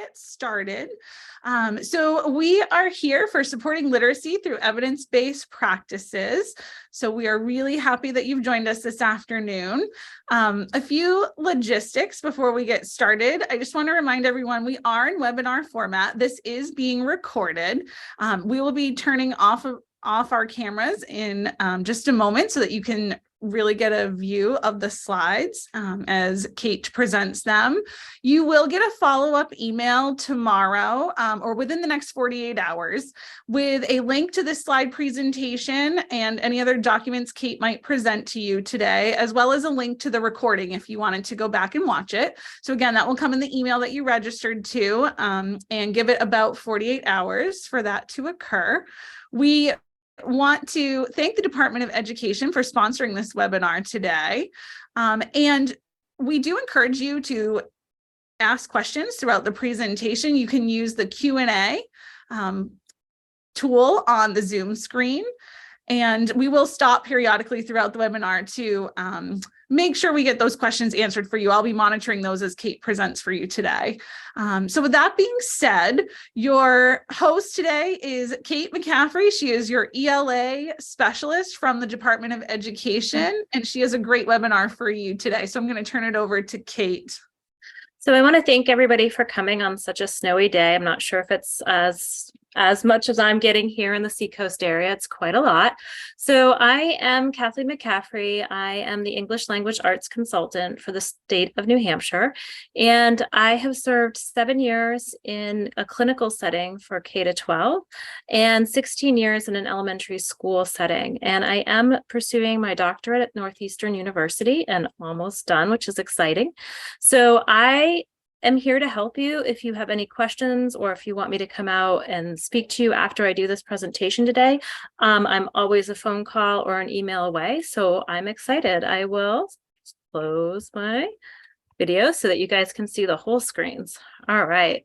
get started. So we are here for supporting literacy through evidence-based practices. So we are really happy that you've joined us this afternoon. A few logistics before we get started. I just want to remind everyone we are in webinar format. This is being recorded. We will be turning off our cameras in just a moment so that you can really get a view of the slides as Kate presents them. You will get a follow-up email tomorrow or within the next 48 hours with a link to this slide presentation and any other documents Kate might present to you today, as well as a link to the recording if you wanted to go back and watch it. So again, that will come in the email that you registered to, and give it about 48 hours for that to occur. We want to thank the Department of Education for sponsoring this webinar today. And we do encourage you to ask questions throughout the presentation. You can use the Q&A tool on the Zoom screen, and we will stop periodically throughout the webinar to make sure we get those questions answered for you. I'll be monitoring those as Kate presents for you today. So with that being said, your host today is Kate McCaffrey. She is your ELA specialist from the Department of Education, and she has a great webinar for you today. So I'm going to turn it over to Kate. So I want to thank everybody for coming on such a snowy day. I'm not sure if it's as much as I'm getting here in the Seacoast area. It's quite a lot. So I am Kathleen McCaffrey. I am the English Language Arts Consultant for the state of New Hampshire. And I have served 7 years in a clinical setting for K-12 and 16 years in an elementary school setting. And I am pursuing my doctorate at Northeastern University and almost done, which is exciting. So I am here to help you if you have any questions or if you want me to come out and speak to you after I do this presentation today. I'm always a phone call or an email away, so I'm excited. I will close my video so that you guys can see the whole screens. All right.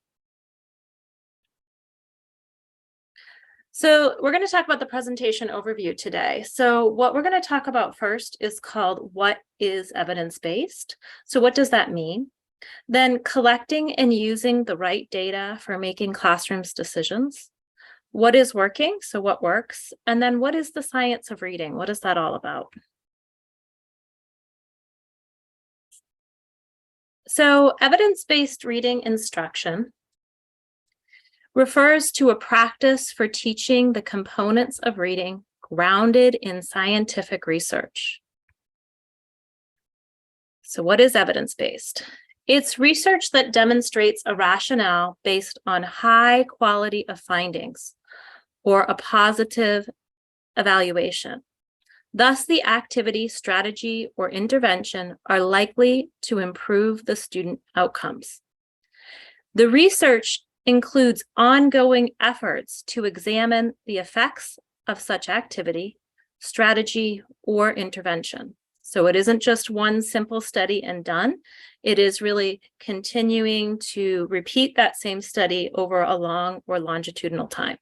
So we're going to talk about the presentation overview today. So what we're going to talk about first is called what is evidence-based? So what does that mean? Then collecting and using the right data for making classrooms decisions. What is working? So what works? And then what is the science of reading? What is that all about? So evidence-based reading instruction refers to a practice for teaching the components of reading grounded in scientific research. So what is evidence-based? It's research that demonstrates a rationale based on high quality of findings or a positive evaluation. Thus, the activity, strategy, or intervention are likely to improve the student outcomes. The research includes ongoing efforts to examine the effects of such activity, strategy, or intervention. So it isn't just one simple study and done. It is really continuing to repeat that same study over a long or longitudinal time.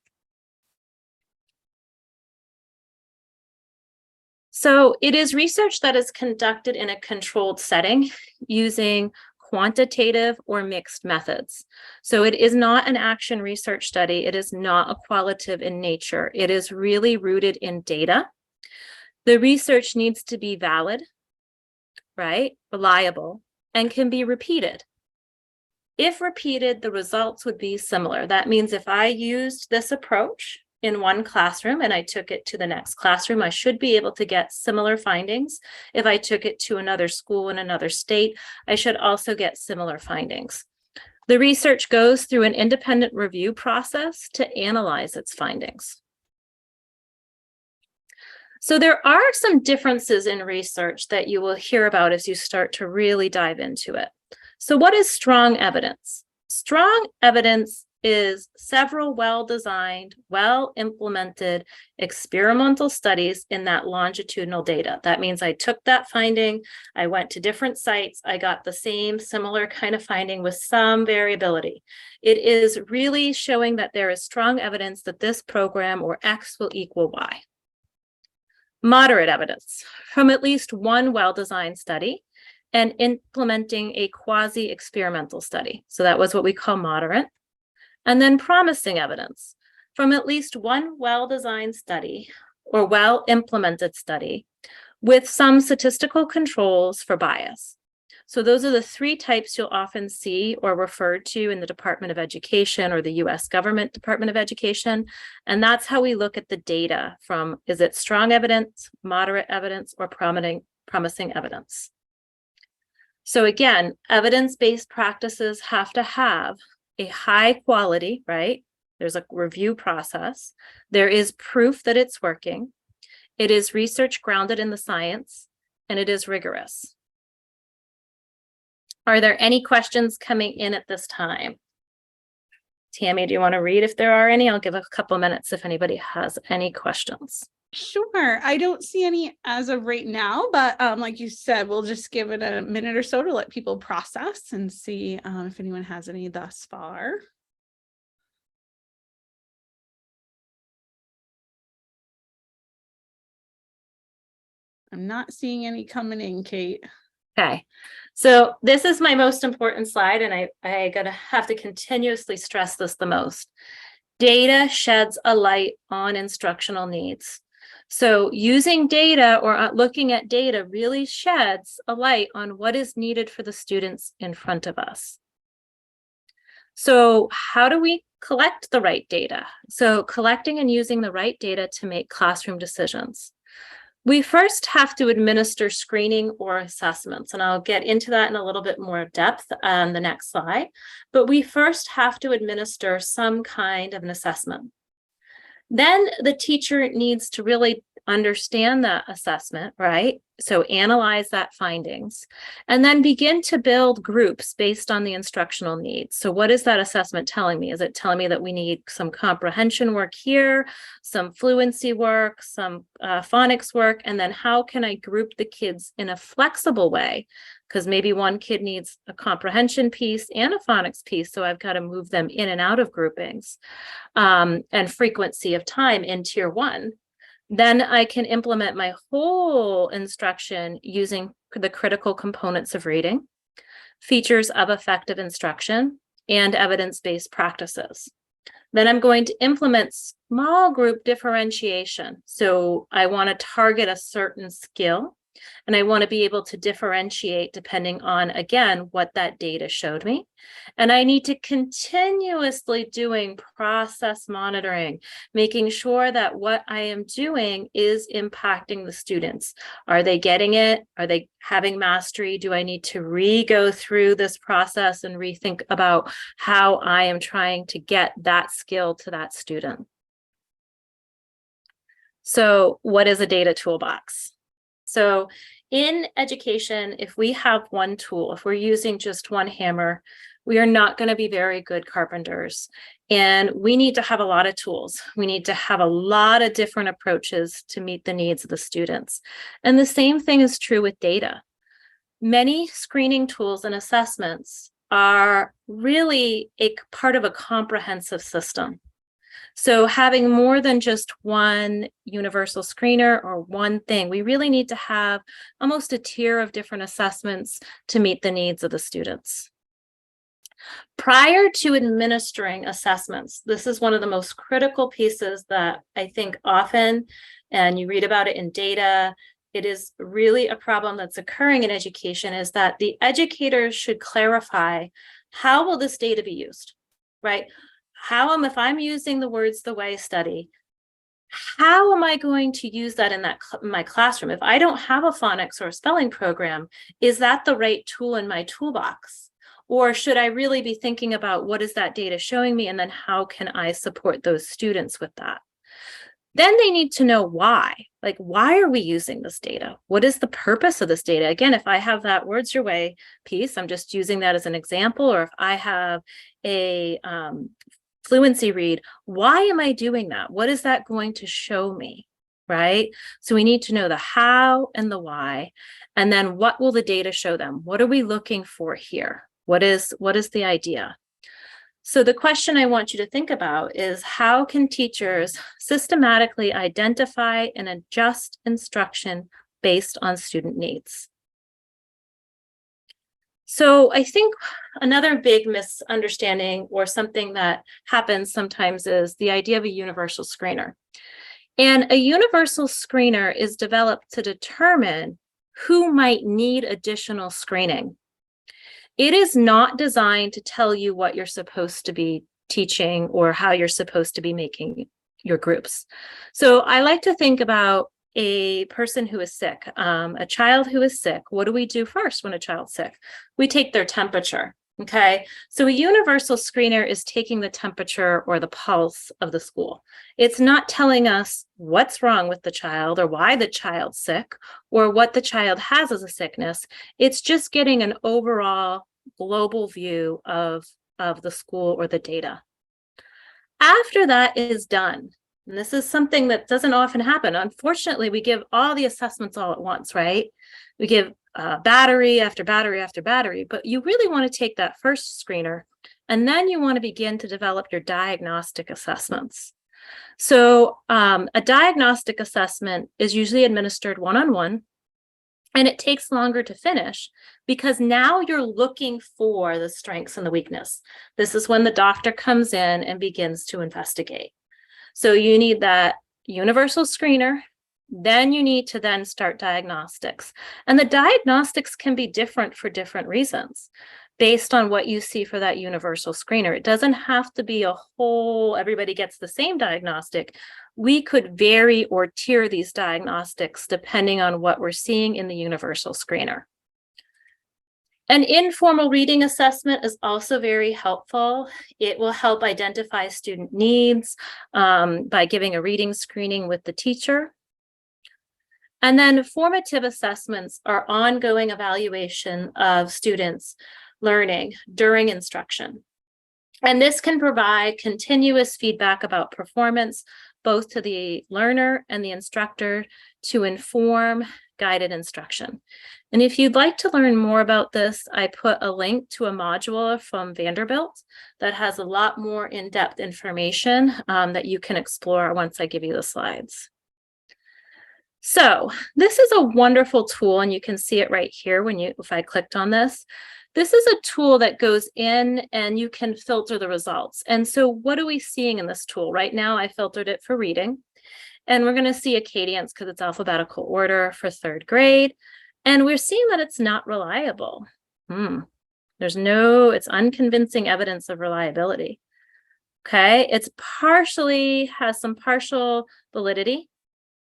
So it is research that is conducted in a controlled setting using quantitative or mixed methods. So it is not an action research study. It is not a qualitative in nature. It is really rooted in data. The research needs to be valid, right, reliable, and can be repeated. If repeated, the results would be similar. That means if I used this approach in one classroom and I took it to the next classroom, I should be able to get similar findings. If I took it to another school in another state, I should also get similar findings. The research goes through an independent review process to analyze its findings. So there are some differences in research that you will hear about as you start to really dive into it. So what is strong evidence? Strong evidence is several well-designed, well-implemented experimental studies in that longitudinal data. That means I took that finding, I went to different sites, I got the same similar kind of finding with some variability. It is really showing that there is strong evidence that this program or X will equal Y. Moderate evidence from at least one well-designed study and implementing a quasi-experimental study. So that was what we call moderate. And then promising evidence from at least one well-designed study or well-implemented study with some statistical controls for bias. So those are the three types you'll often see or referred to in the Department of Education or the US government Department of Education. And that's how we look at the data from, is it strong evidence, moderate evidence, or promising evidence? So again, evidence-based practices have to have a high quality, right? There's a review process. There is proof that it's working. It is research grounded in the science, and it is rigorous. Are there any questions coming in at this time? Tammy, do you want to read if there are any? I'll give a couple minutes if anybody has any questions. Sure. I don't see any as of right now, but like you said, we'll just give it a minute or so to let people process and see if anyone has any thus far. I'm not seeing any coming in, Kate. Okay, so this is my most important slide, and I gotta have to continuously stress this the most. Data sheds a light on instructional needs. So using data or looking at data really sheds a light on what is needed for the students in front of us. So how do we collect the right data? So collecting and using the right data to make classroom decisions. We first have to administer screening or assessments, and I'll get into that in a little bit more depth on the next slide. But we first have to administer some kind of an assessment. Then the teacher needs to really understand that assessment, right? So analyze that findings, and then begin to build groups based on the instructional needs. So what is that assessment telling me? Is it telling me that we need some comprehension work here, some fluency work, some phonics work, and then how can I group the kids in a flexible way? Because maybe one kid needs a comprehension piece and a phonics piece, so I've got to move them in and out of groupings and frequency of time in tier 1. Then I can implement my whole instruction using the critical components of reading, features of effective instruction, and evidence-based practices. Then I'm going to implement small group differentiation. So I want to target a certain skill, and I want to be able to differentiate depending on, again, what that data showed me. And I need to continuously doing process monitoring, making sure that what I am doing is impacting the students. Are they getting it? Are they having mastery? Do I need to re-go through this process and rethink about how I am trying to get that skill to that student? So what is a data toolbox? So in education, if we have one tool, if we're using just one hammer, we are not going to be very good carpenters. And we need to have a lot of tools. We need to have a lot of different approaches to meet the needs of the students. And the same thing is true with data. Many screening tools and assessments are really a part of a comprehensive system. So having more than just one universal screener or one thing, we really need to have almost a tier of different assessments to meet the needs of the students. Prior to administering assessments, this is one of the most critical pieces that I think often, and you read about it in data, it is really a problem that's occurring in education, is that the educators should clarify, how will this data be used, right? If I'm using the words the way study, how am I going to use that in my classroom? If I don't have a phonics or a spelling program, is that the right tool in my toolbox? Or should I really be thinking about what is that data showing me, and then how can I support those students with that? Then they need to know why. Like, why are we using this data? What is the purpose of this data? Again, if I have that words your way piece, I'm just using that as an example. Or if I have a fluency read, why am I doing that? What is that going to show me, right? So we need to know the how and the why, and then what will the data show them? What are we looking for here? What is the idea? So the question I want you to think about is, how can teachers systematically identify and adjust instruction based on student needs? So I think another big misunderstanding or something that happens sometimes is the idea of a universal screener. And a universal screener is developed to determine who might need additional screening. It is not designed to tell you what you're supposed to be teaching or how you're supposed to be making your groups. So I like to think about a person who is sick, a child who is sick. What do we do first when a child's sick? We take their temperature. Okay, so a universal screener is taking the temperature or the pulse of the school. It's not telling us what's wrong with the child or why the child's sick or what the child has as a sickness. It's just getting an overall global view of the school or the data. After that is done, and this is something that doesn't often happen. Unfortunately, we give all the assessments all at once, right? We give battery after battery after battery, but you really want to take that first screener, and then you want to begin to develop your diagnostic assessments. So a diagnostic assessment is usually administered one-on-one, and it takes longer to finish because now you're looking for the strengths and the weakness. This is when the doctor comes in and begins to investigate. So you need that universal screener. Then you need to then start diagnostics. And the diagnostics can be different for different reasons based on what you see for that universal screener. It doesn't have to be a whole, everybody gets the same diagnostic. We could vary or tier these diagnostics depending on what we're seeing in the universal screener. An informal reading assessment is also very helpful. It will help identify student needs by giving a reading screening with the teacher. And then formative assessments are ongoing evaluation of students' learning during instruction. And this can provide continuous feedback about performance, both to the learner and the instructor, to inform guided instruction. And if you'd like to learn more about this, I put a link to a module from Vanderbilt that has a lot more in-depth information that you can explore once I give you the slides. So this is a wonderful tool, and you can see it right here if I clicked on this. This is a tool that goes in and you can filter the results. And so what are we seeing in this tool? Right now, I filtered it for reading. And we're going to see Acadians because it's alphabetical order for 3rd grade. And we're seeing that it's not reliable. It's unconvincing evidence of reliability. Okay, it's has some partial validity,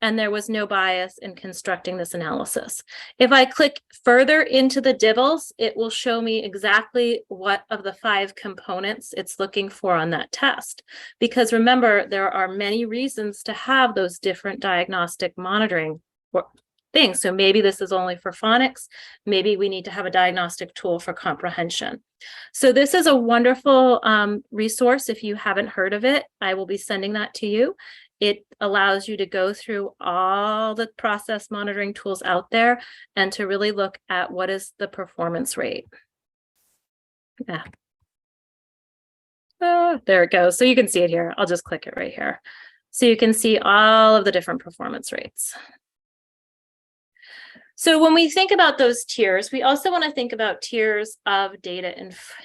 and there was no bias in constructing this analysis. If I click further into the DIVLs, it will show me exactly what of the 5 components it's looking for on that test. Because remember, there are many reasons to have those different diagnostic monitoring things. So maybe this is only for phonics. Maybe we need to have a diagnostic tool for comprehension. So this is a wonderful resource. If you haven't heard of it, I will be sending that to you. It allows you to go through all the process monitoring tools out there and to really look at what is the performance rate. Yeah. Oh, there it goes. So you can see it here. I'll just click it right here. So you can see all of the different performance rates. So when we think about those tiers, we also want to think about tiers of data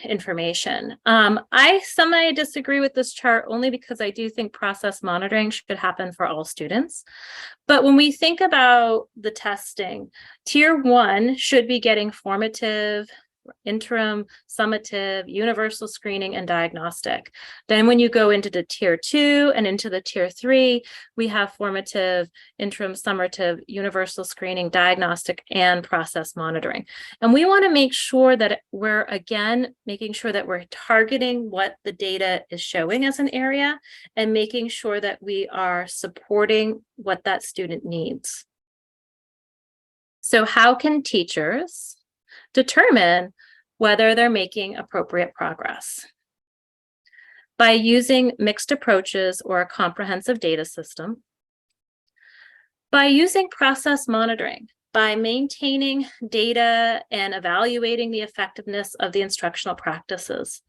information. I semi disagree with this chart only because I do think process monitoring should happen for all students. But when we think about the testing, tier 1 should be getting formative, interim, summative, universal screening, and diagnostic. Then when you go into the tier 2 and into the tier 3, we have formative, interim, summative, universal screening, diagnostic, and process monitoring. And we want to make sure that we're, again, making sure that we're targeting what the data is showing as an area and making sure that we are supporting what that student needs. So how can teachers determine whether they're making appropriate progress? By using mixed approaches or a comprehensive data system, by using process monitoring. by maintaining data and evaluating the effectiveness of the instructional practices.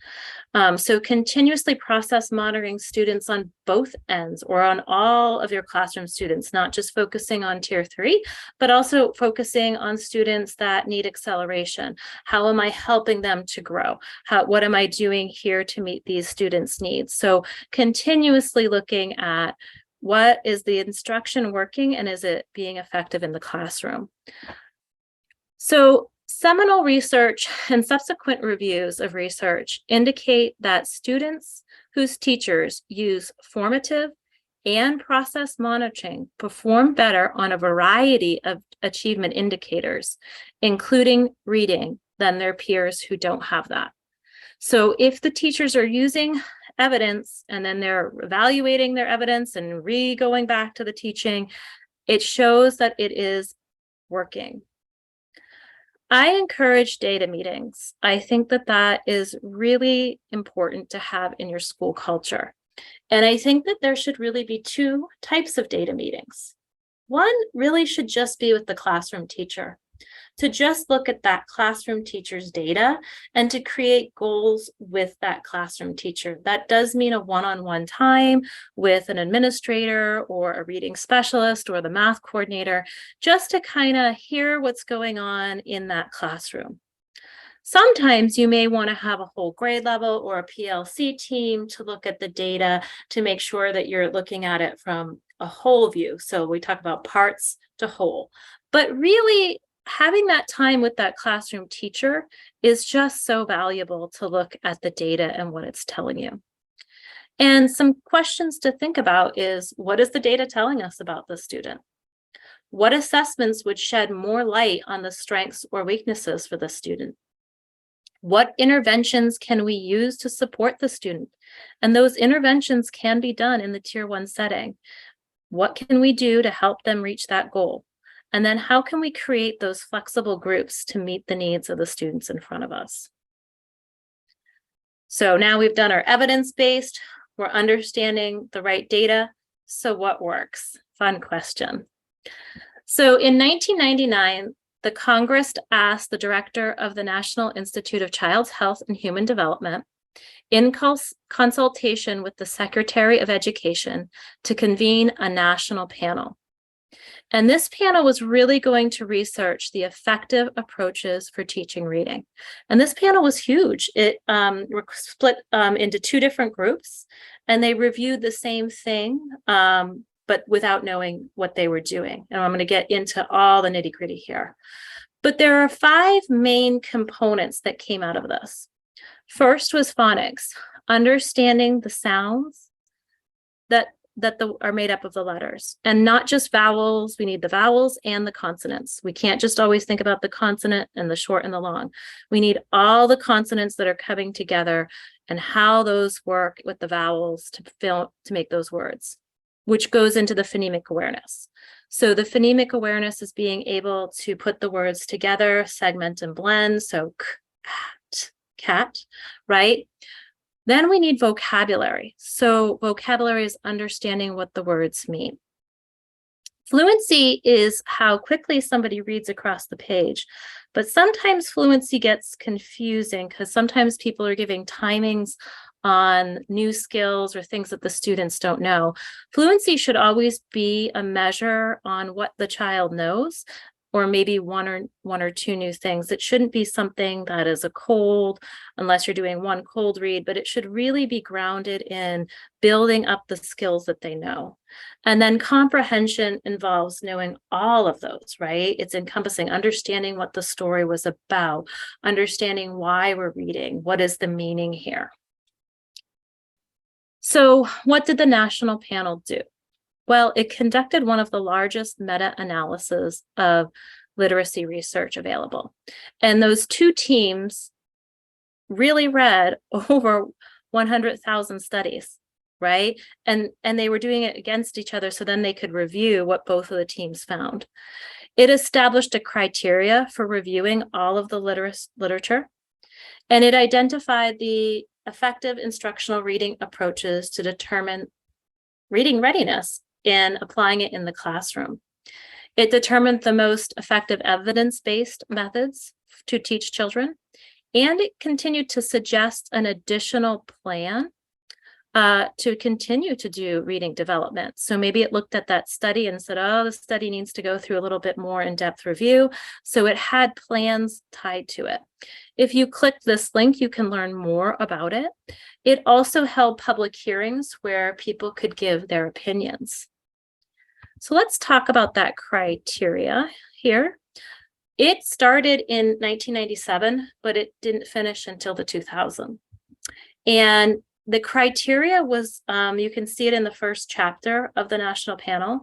So continuously process monitoring students on both ends or on all of your classroom students, not just focusing on tier 3, but also focusing on students that need acceleration. How am I helping them to grow? What am I doing here to meet these students' needs? So continuously looking at what is the instruction working and is it being effective in the classroom? So seminal research and subsequent reviews of research indicate that students whose teachers use formative and process monitoring perform better on a variety of achievement indicators, including reading, than their peers who don't have that. So if the teachers are using evidence and then they're evaluating their evidence and going back to the teaching, it shows that it is working. I encourage data meetings. I think that that is really important to have in your school culture. And I think that there should really be 2 types of data meetings. One really should just be with the classroom teacher, to just look at that classroom teacher's data and to create goals with that classroom teacher. That does mean a one-on-one time with an administrator or a reading specialist or the math coordinator, just to kind of hear what's going on in that classroom. Sometimes you may want to have a whole grade level or a PLC team to look at the data to make sure that you're looking at it from a whole view. So we talk about parts to whole, but really having that time with that classroom teacher is just so valuable to look at the data and what it's telling you. And some questions to think about is, what is the data telling us about the student? What assessments would shed more light on the strengths or weaknesses for the student? What interventions can we use to support the student? And those interventions can be done in the tier 1 setting. What can we do to help them reach that goal? And then how can we create those flexible groups to meet the needs of the students in front of us? So now we've done our evidence-based, we're understanding the right data. So what works? Fun question. So in 1999, the Congress asked the director of the National Institute of Child's Health and Human Development, in consultation with the Secretary of Education, to convene a national panel. And this panel was really going to research the effective approaches for teaching reading. And this panel was huge. It was split into 2 different groups, and they reviewed the same thing, but without knowing what they were doing. And I'm going to get into all the nitty-gritty here. But there are 5 main components that came out of this. First was phonics, understanding the sounds that are made up of the letters, and not just vowels. We need the vowels and the consonants. We can't just always think about the consonant and the short and the long. We need all the consonants that are coming together and how those work with the vowels to make those words, which goes into the phonemic awareness. So the phonemic awareness is being able to put the words together, segment and blend. So cat, right? Then we need vocabulary. So vocabulary is understanding what the words mean. Fluency is how quickly somebody reads across the page, but sometimes fluency gets confusing because sometimes people are giving timings on new skills or things that the students don't know. Fluency should always be a measure on what the child knows, or maybe one or two new things. It shouldn't be something that is a cold, unless you're doing one cold read, but it should really be grounded in building up the skills that they know. And then comprehension involves knowing all of those, right? It's encompassing understanding what the story was about, understanding why we're reading, what is the meaning here. So what did the national panel do? Well, it conducted one of the largest meta-analyses of literacy research available. And those 2 teams really read over 100,000 studies, right? And they were doing it against each other, so then they could review what both of the teams found. It established a criteria for reviewing all of the literature, and it identified the effective instructional reading approaches to determine reading readiness and applying it in the classroom. It determined the most effective evidence-based methods to teach children, and it continued to suggest an additional plan to continue to do reading development. So maybe it looked at that study and said, oh, the study needs to go through a little bit more in-depth review. So it had plans tied to it. If you click this link, you can learn more about it. It also held public hearings where people could give their opinions. So let's talk about that criteria here. It started in 1997, but it didn't finish until the 2000s. And the criteria was, you can see it in the first chapter of the national panel.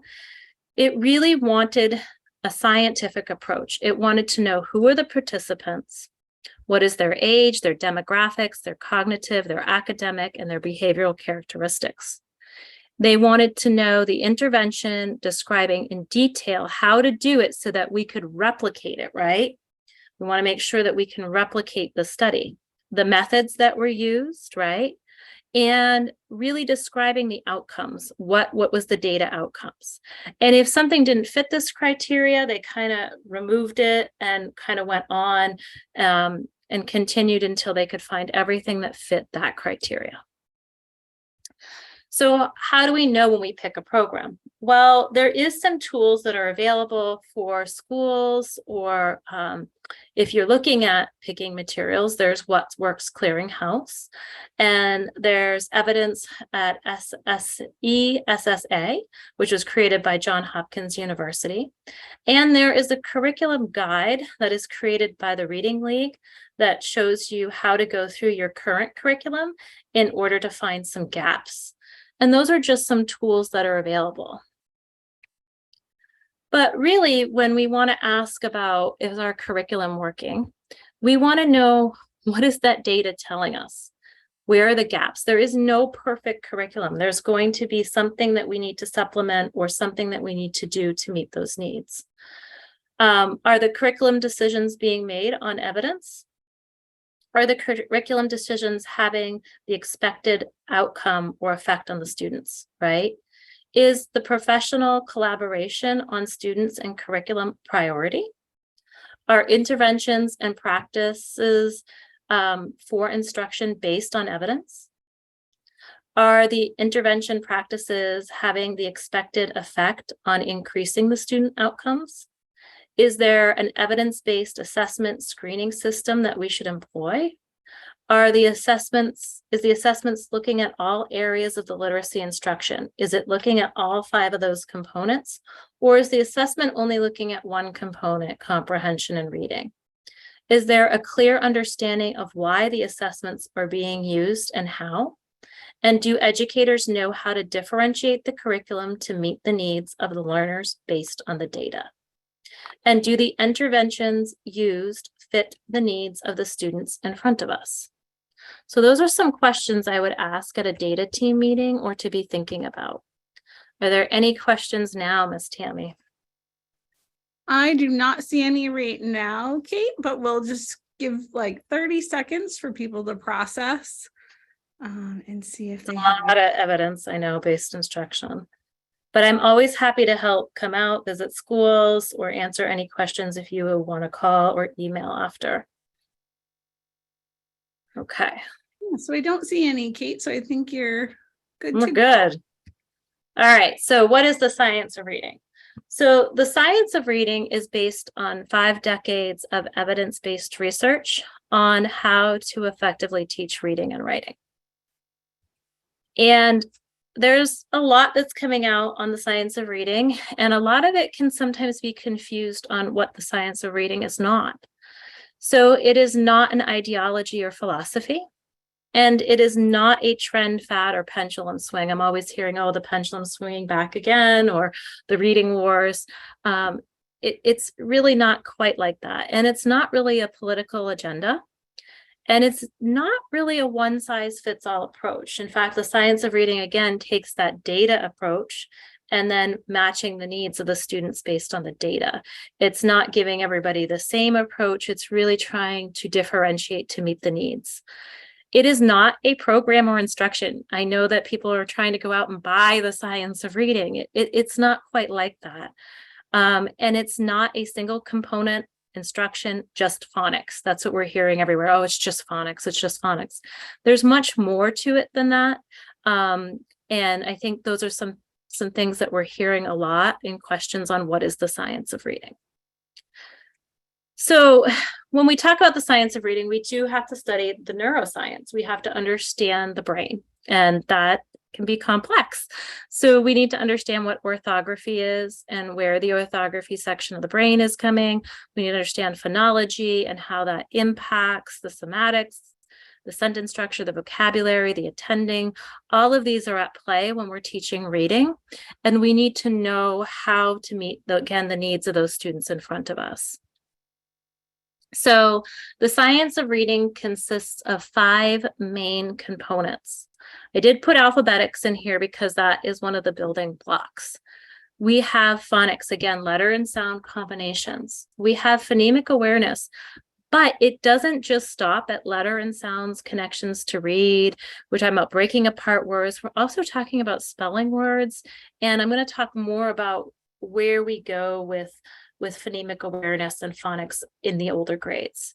It really wanted a scientific approach. It wanted to know who are the participants, what is their age, their demographics, their cognitive, their academic, and their behavioral characteristics. They wanted to know the intervention, describing in detail how to do it so that we could replicate it, right? We want to make sure that we can replicate the study, the methods that were used, right? And really describing the outcomes, what was the data outcomes. And if something didn't fit this criteria, they kind of removed it and kind of went on and continued until they could find everything that fit that criteria. So how do we know when we pick a program? Well, there is some tools that are available for schools, or if you're looking at picking materials, there's What Works Clearinghouse, and there's evidence at SSA, which was created by Johns Hopkins University. And there is a curriculum guide that is created by the Reading League that shows you how to go through your current curriculum in order to find some gaps. And those are just some tools that are available. But really, when we want to ask about, is our curriculum working, we want to know, what is that data telling us? Where are the gaps? There is no perfect curriculum. There's going to be something that we need to supplement or something that we need to do to meet those needs. Are the curriculum decisions being made on evidence? Are the curriculum decisions having the expected outcome or effect on the students, right? Is the professional collaboration on students and curriculum priority? Are interventions and practices for instruction based on evidence? Are the intervention practices having the expected effect on increasing the student outcomes? Is there an evidence-based assessment screening system that we should employ? Is the assessments looking at all areas of the literacy instruction? Is it looking at all 5 of those components? Or is the assessment only looking at one component, comprehension and reading? Is there a clear understanding of why the assessments are being used and how? And do educators know how to differentiate the curriculum to meet the needs of the learners based on the data? And do the interventions used fit the needs of the students in front of us? So those are some questions I would ask at a data team meeting or to be thinking about. Are there any questions now, Ms. Tammy? I do not see any right now, Kate, but we'll just give like 30 seconds for people to process and see if they have a lot of evidence, I know, based instruction. But I'm always happy to help come out, visit schools, or answer any questions if you want to call or email after. Okay. Yeah, so I don't see any, Kate, so I think you're good. We're good. All right. So what is the science of reading? So the science of reading is based on 5 decades of evidence-based research on how to effectively teach reading and writing. And there's a lot that's coming out on the science of reading, and a lot of it can sometimes be confused on what the science of reading is not. So it is not an ideology or philosophy, and it is not a trend, fad, or pendulum swing. I'm always hearing, oh, the pendulum swinging back again, or the reading wars. It's really not quite like that. And it's not really a political agenda. And it's not really a one-size-fits-all approach. In fact, the science of reading, again, takes that data approach and then matching the needs of the students based on the data. It's not giving everybody the same approach. It's really trying to differentiate to meet the needs. It is not a program or instruction. I know that people are trying to go out and buy the science of reading. It's not quite like that. And it's not a single component instruction, just phonics. That's what we're hearing everywhere. Oh, it's just phonics. It's just phonics. There's much more to it than that. And I think those are some things that we're hearing a lot in questions on what is the science of reading. So when we talk about the science of reading, we do have to study the neuroscience. We have to understand the brain, and that can be complex. So we need to understand what orthography is and where the orthography section of the brain is coming. We need to understand phonology and how that impacts the somatics, the sentence structure, the vocabulary, the attending. All of these are at play when we're teaching reading, and we need to know how to meet, again, the needs of those students in front of us. So the science of reading consists of 5 main components. I did put alphabetics in here because that is one of the building blocks. We have phonics, again, letter and sound combinations. We have phonemic awareness, but it doesn't just stop at letter and sounds connections to read. We're talking about breaking apart words. We're also talking about spelling words. And I'm going to talk more about where we go with phonemic awareness and phonics in the older grades.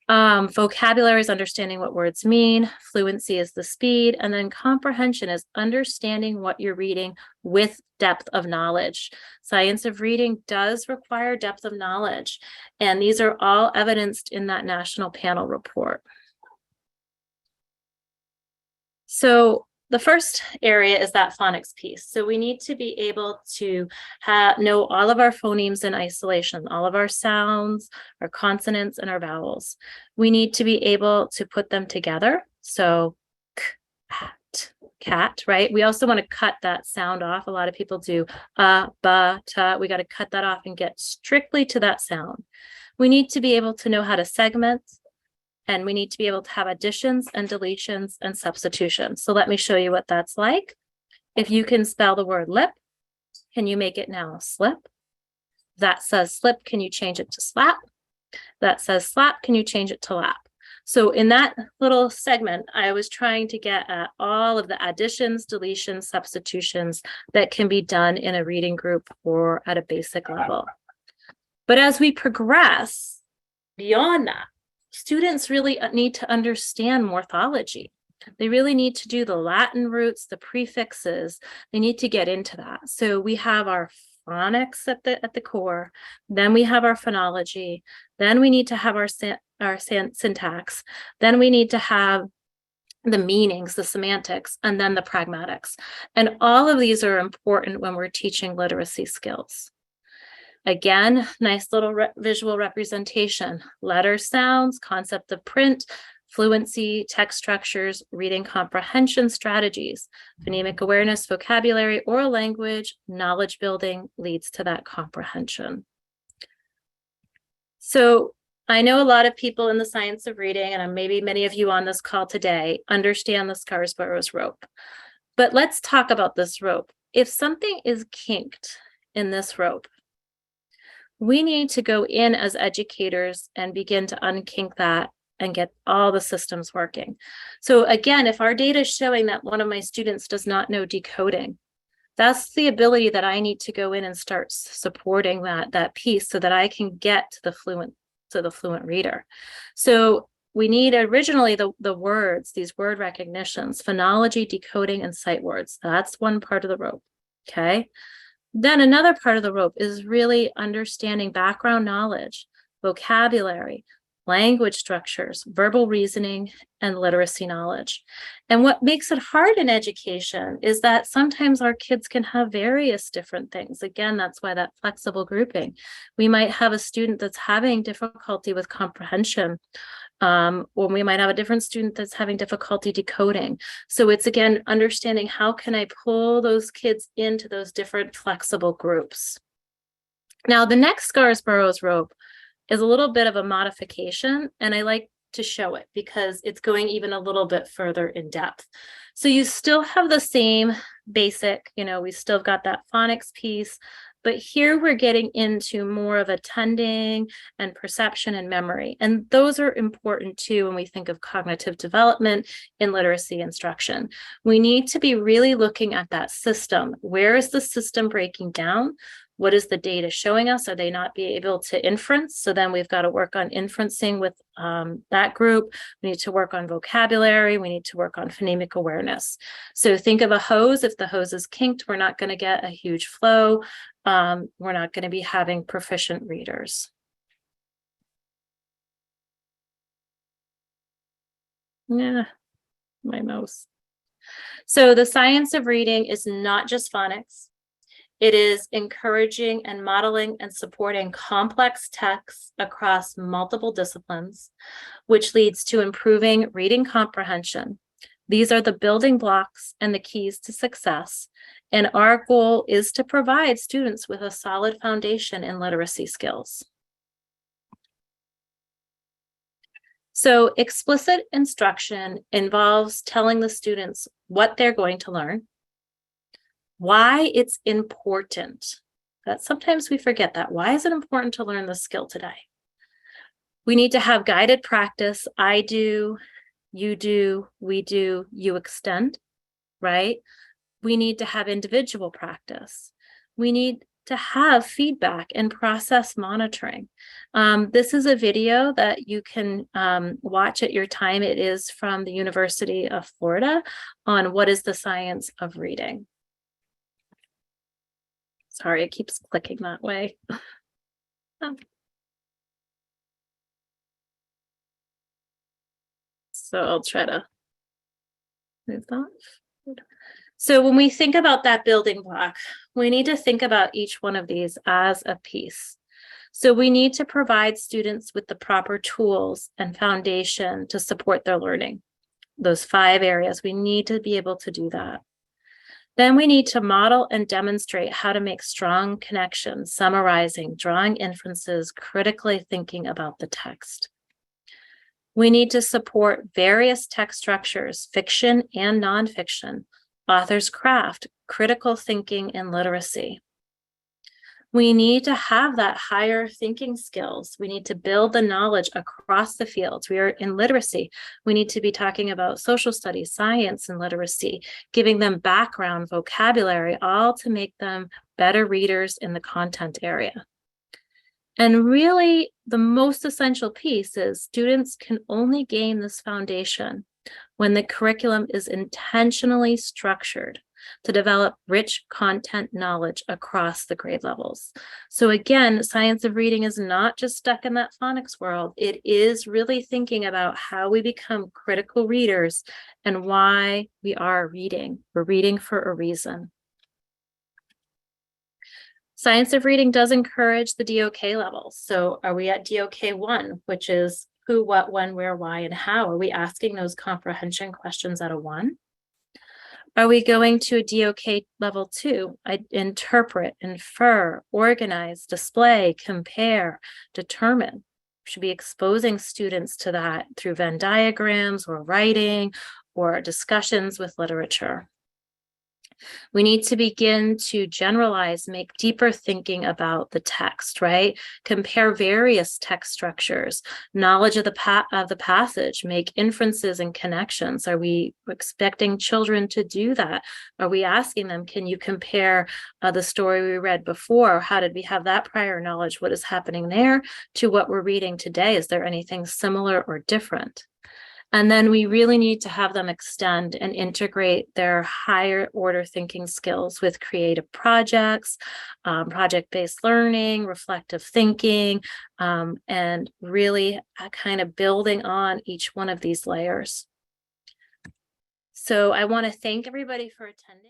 Vocabulary is understanding what words mean. Fluency is the speed. And then comprehension is understanding what you're reading with depth of knowledge. Science of reading does require depth of knowledge. And these are all evidenced in that national panel report. So the first area is that phonics piece. So we need to be able to know all of our phonemes in isolation, all of our sounds, our consonants, and our vowels. We need to be able to put them together. So cat, right? We also want to cut that sound off. A lot of people do ba, ta. We got to cut that off and get strictly to that sound. We need to be able to know how to segment, and we need to be able to have additions and deletions and substitutions. So let me show you what that's like. If you can spell the word lip, can you make it now slip? That says slip, can you change it to slap? That says slap, can you change it to lap? So in that little segment, I was trying to get at all of the additions, deletions, substitutions that can be done in a reading group or at a basic level. But as we progress beyond that, students really need to understand morphology. They really need to do the Latin roots, the prefixes. They need to get into that. So we have our phonics at the core. Then we have our phonology. Then we need to have our syntax. Then we need to have the meanings, the semantics, and then the pragmatics. And all of these are important when we're teaching literacy skills. Again, nice little visual representation, letter sounds, concept of print, fluency, text structures, reading comprehension strategies, phonemic awareness, vocabulary, oral language, knowledge building leads to that comprehension. So I know a lot of people in the science of reading, and maybe many of you on this call today, understand the Scarsborough's rope. But let's talk about this rope. If something is kinked in this rope, we need to go in as educators and begin to unkink that and get all the systems working. So again, if our data is showing that one of my students does not know decoding, that's the ability that I need to go in and start supporting that piece so that I can get to the fluent reader. So we need originally the words, these word recognitions, phonology, decoding, and sight words. That's one part of the rope, okay? Then another part of the rope is really understanding background knowledge, vocabulary, language structures, verbal reasoning, and literacy knowledge. And what makes it hard in education is that sometimes our kids can have various different things. Again, that's why that flexible grouping. We might have a student that's having difficulty with comprehension, or we might have a different student that's having difficulty decoding. So it's, again, understanding how can I pull those kids into those different flexible groups. Now, the next Scarsborough's rope is a little bit of a modification, and I like to show it because it's going even a little bit further in depth. So you still have the same basic, we still got that phonics piece, but here we're getting into more of attending and perception and memory. And those are important too when we think of cognitive development in literacy instruction. We need to be really looking at that system. Where is the system breaking down? What is the data showing us? Are they not be able to inference? So then we've got to work on inferencing with that group. We need to work on vocabulary. We need to work on phonemic awareness. So think of a hose. If the hose is kinked, we're not going to get a huge flow. We're not going to be having proficient readers. Yeah, my mouse. So the science of reading is not just phonics. It is encouraging and modeling and supporting complex texts across multiple disciplines, which leads to improving reading comprehension. These are the building blocks and the keys to success. And our goal is to provide students with a solid foundation in literacy skills. So explicit instruction involves telling the students what they're going to learn, why it's important. That sometimes we forget that. Why is it important to learn this skill today? We need to have guided practice. I do, you do, we do, you extend, right? We need to have individual practice. We need to have feedback and process monitoring. This is a video that you can watch at your time. It is from the University of Florida on what is the science of reading. Sorry, it keeps clicking that way. So I'll try to move that. So when we think about that building block, we need to think about each one of these as a piece. So we need to provide students with the proper tools and foundation to support their learning. Those 5 areas, we need to be able to do that. Then we need to model and demonstrate how to make strong connections, summarizing, drawing inferences, critically thinking about the text. We need to support various text structures, fiction and nonfiction, author's craft, critical thinking, and literacy. We need to have that higher thinking skills. We need to build the knowledge across the fields. We are in literacy. We need to be talking about social studies, science, and literacy, giving them background, vocabulary, all to make them better readers in the content area. And really, the most essential piece is students can only gain this foundation when the curriculum is intentionally structured to develop rich content knowledge across the grade levels. So again, science of reading is not just stuck in that phonics world. It is really thinking about how we become critical readers and why we are reading. We're reading for a reason. Science of reading does encourage the DOK levels. So are we at DOK 1, which is who, what, when, where, why, and how? Are we asking those comprehension questions at a 1? Are we going to a DOK level 2? I interpret, infer, organize, display, compare, determine. We should be exposing students to that through Venn diagrams or writing or discussions with literature. We need to begin to generalize, make deeper thinking about the text, right? Compare various text structures, knowledge of the passage, make inferences and connections. Are we expecting children to do that? Are we asking them, can you compare the story we read before? How did we have that prior knowledge? What is happening there to what we're reading today? Is there anything similar or different? And then we really need to have them extend and integrate their higher order thinking skills with creative projects, project-based learning, reflective thinking, and really kind of building on each one of these layers. So I want to thank everybody for attending.